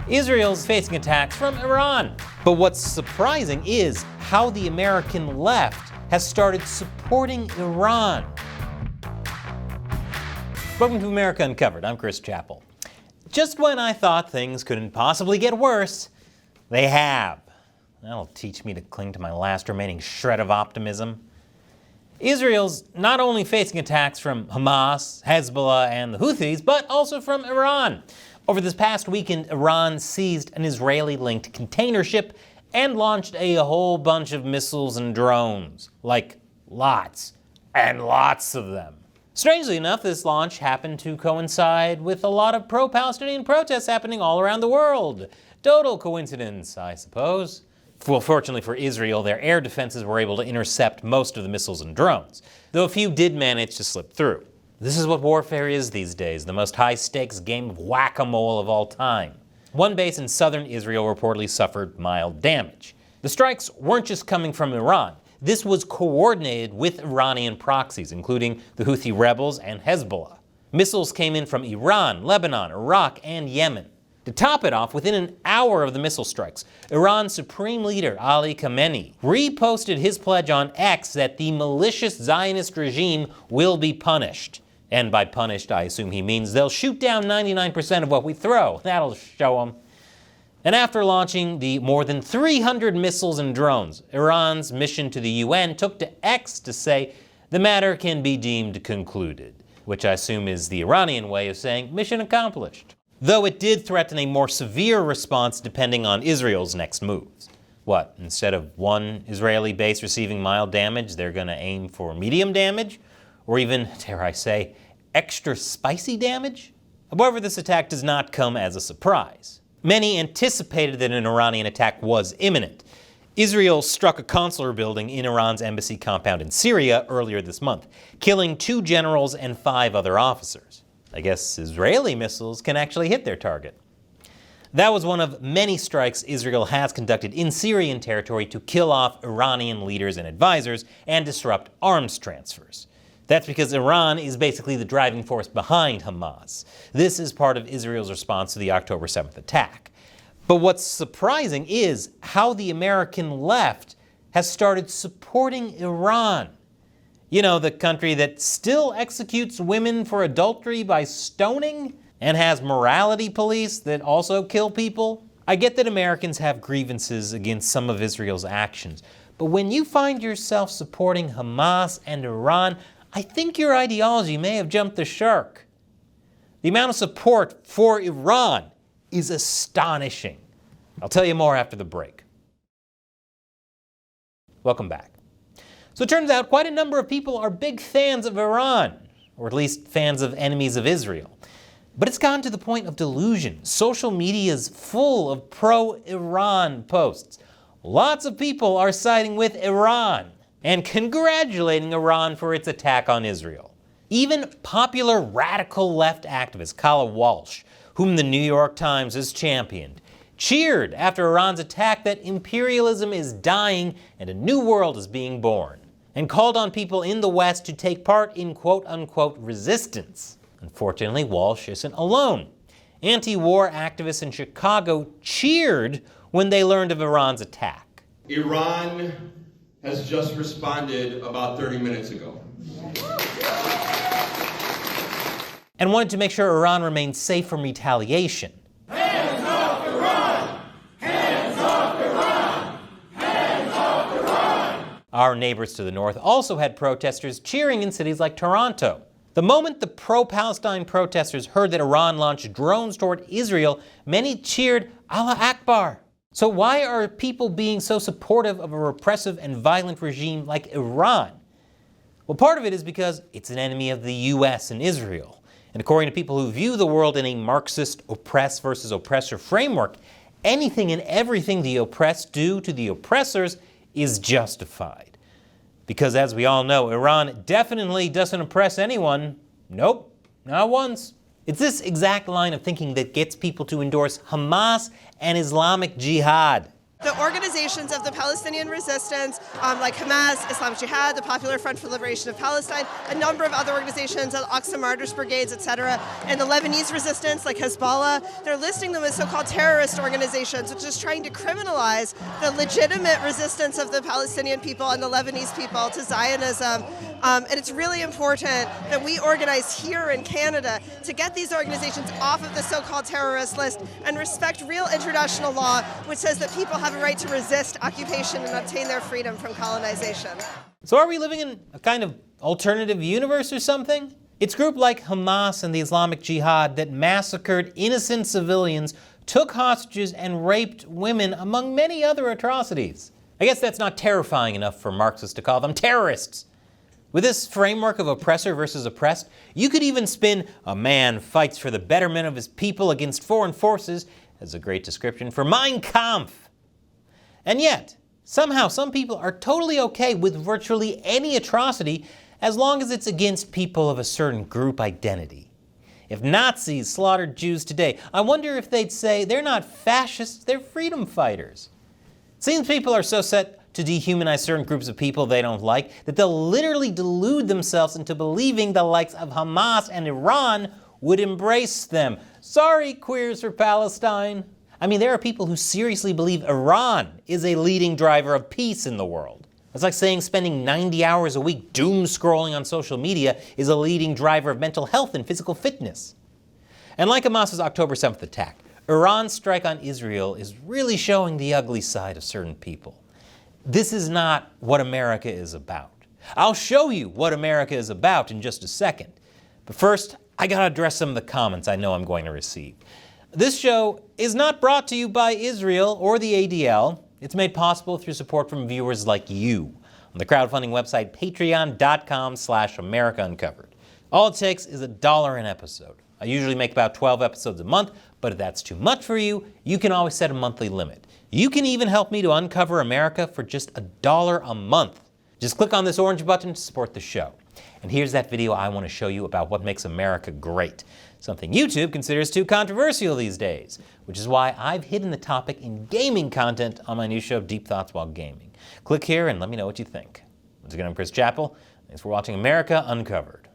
Israel's facing attacks from Iran. But what's surprising is how the American left has started supporting Iran. Welcome to America Uncovered. I'm Chris Chappell. Just when I thought things couldn't possibly get worse, they have. That'll teach me to cling to my last remaining shred of optimism. Israel's not only facing attacks from Hamas, Hezbollah, and the Houthis, but also from Iran. Over this past weekend, Iran seized an Israeli-linked container ship and launched a whole bunch of missiles and drones. Like, lots and lots of them. Strangely enough, this launch happened to coincide with a lot of pro-Palestinian protests happening all around the world. Total coincidence, I suppose. Well, fortunately for Israel, their air defenses were able to intercept most of the missiles and drones, though a few did manage to slip through. This is what warfare is these days, the most high-stakes game of whack-a-mole of all time. One base in southern Israel reportedly suffered mild damage. The strikes weren't just coming from Iran. This was coordinated with Iranian proxies, including the Houthi rebels and Hezbollah. Missiles came in from Iran, Lebanon, Iraq, and Yemen. To top it off, within an hour of the missile strikes, Iran's Supreme Leader Ali Khamenei reposted his pledge on X that the malicious Zionist regime will be punished. And by punished, I assume he means they'll shoot down 99% of what we throw. That'll show them. And after launching the more than 300 missiles and drones, Iran's mission to the UN took to X to say the matter can be deemed concluded, which I assume is the Iranian way of saying mission accomplished. Though it did threaten a more severe response depending on Israel's next moves. What, instead of one Israeli base receiving mild damage, they're going to aim for medium damage? Or even, dare I say, extra spicy damage? However, this attack does not come as a surprise. Many anticipated that an Iranian attack was imminent. Israel struck a consular building in Iran's embassy compound in Syria earlier this month, killing 2 generals and 5 other officers. I guess Israeli missiles can actually hit their target. That was one of many strikes Israel has conducted in Syrian territory to kill off Iranian leaders and advisors and disrupt arms transfers. That's because Iran is basically the driving force behind Hamas. This is part of Israel's response to the October 7th attack. But what's surprising is how the American left has started supporting Iran. You know, the country that still executes women for adultery by stoning and has morality police that also kill people. I get that Americans have grievances against some of Israel's actions, but when you find yourself supporting Hamas and Iran, I think your ideology may have jumped the shark. The amount of support for Iran is astonishing. I'll tell you more after the break. Welcome back. So it turns out quite a number of people are big fans of Iran, or at least fans of enemies of Israel. But it's gotten to the point of delusion. Social media is full of pro-Iran posts. Lots of people are siding with Iran and congratulating Iran for its attack on Israel. Even popular radical left activist Kala Walsh, whom the New York Times has championed, cheered after Iran's attack that imperialism is dying and a new world is being born, and called on people in the West to take part in quote-unquote resistance. Unfortunately, Walsh isn't alone. Anti-war activists in Chicago cheered when they learned of Iran's attack. Iran has just responded about 30 minutes ago. And wanted to make sure Iran remained safe from retaliation. Hands off Iran! Hands off Iran! Hands off Iran! Our neighbors to the north also had protesters cheering in cities like Toronto. The moment the pro-Palestine protesters heard that Iran launched drones toward Israel, many cheered Allah Akbar. So why are people being so supportive of a repressive and violent regime like Iran? Well, part of it is because it's an enemy of the US and Israel. And according to people who view the world in a Marxist oppress versus oppressor framework, anything and everything the oppressed do to the oppressors is justified. Because as we all know, Iran definitely doesn't oppress anyone. Nope, not once. It's this exact line of thinking that gets people to endorse Hamas and Islamic Jihad. The organizations of the Palestinian resistance, like Hamas, Islamic Jihad, the Popular Front for Liberation of Palestine, a number of other organizations, Al-Aqsa Martyrs Brigades, etc., and the Lebanese resistance, like Hezbollah, they're listing them as so-called terrorist organizations, which is trying to criminalize the legitimate resistance of the Palestinian people and the Lebanese people to Zionism. And it's really important that we organize here in Canada to get these organizations off of the so-called terrorist list and respect real international law, which says that people have a right to resist occupation and obtain their freedom from colonization. So are we living in a kind of alternative universe or something? It's groups like Hamas and the Islamic Jihad that massacred innocent civilians, took hostages, and raped women, among many other atrocities. I guess that's not terrifying enough for Marxists to call them terrorists. With this framework of oppressor versus oppressed, you could even spin "a man fights for the betterment of his people against foreign forces" as a great description for Mein Kampf. And yet, somehow some people are totally okay with virtually any atrocity as long as it's against people of a certain group identity. If Nazis slaughtered Jews today, I wonder if they'd say they're not fascists, they're freedom fighters. It seems people are so set to dehumanize certain groups of people they don't like that they'll literally delude themselves into believing the likes of Hamas and Iran would embrace them. Sorry, queers for Palestine. I mean, there are people who seriously believe Iran is a leading driver of peace in the world. It's like saying spending 90 hours a week doom scrolling on social media is a leading driver of mental health and physical fitness. And like Hamas's October 7th attack, Iran's strike on Israel is really showing the ugly side of certain people. This is not what America is about. I'll show you what America is about in just a second. But first, I gotta address some of the comments I know I'm going to receive. This show is not brought to you by Israel or the ADL. It's made possible through support from viewers like you on the crowdfunding website patreon.com/America Uncovered. All it takes is $1 an episode. I usually make about 12 episodes a month, but if that's too much for you, you can always set a monthly limit. You can even help me to uncover America for just $1 a month. Just click on this orange button to support the show. And here's that video I want to show you about what makes America great. Something YouTube considers too controversial these days, which is why I've hidden the topic in gaming content on my new show, Deep Thoughts While Gaming. Click here and let me know what you think. Once again, I'm Chris Chappell. Thanks for watching America Uncovered.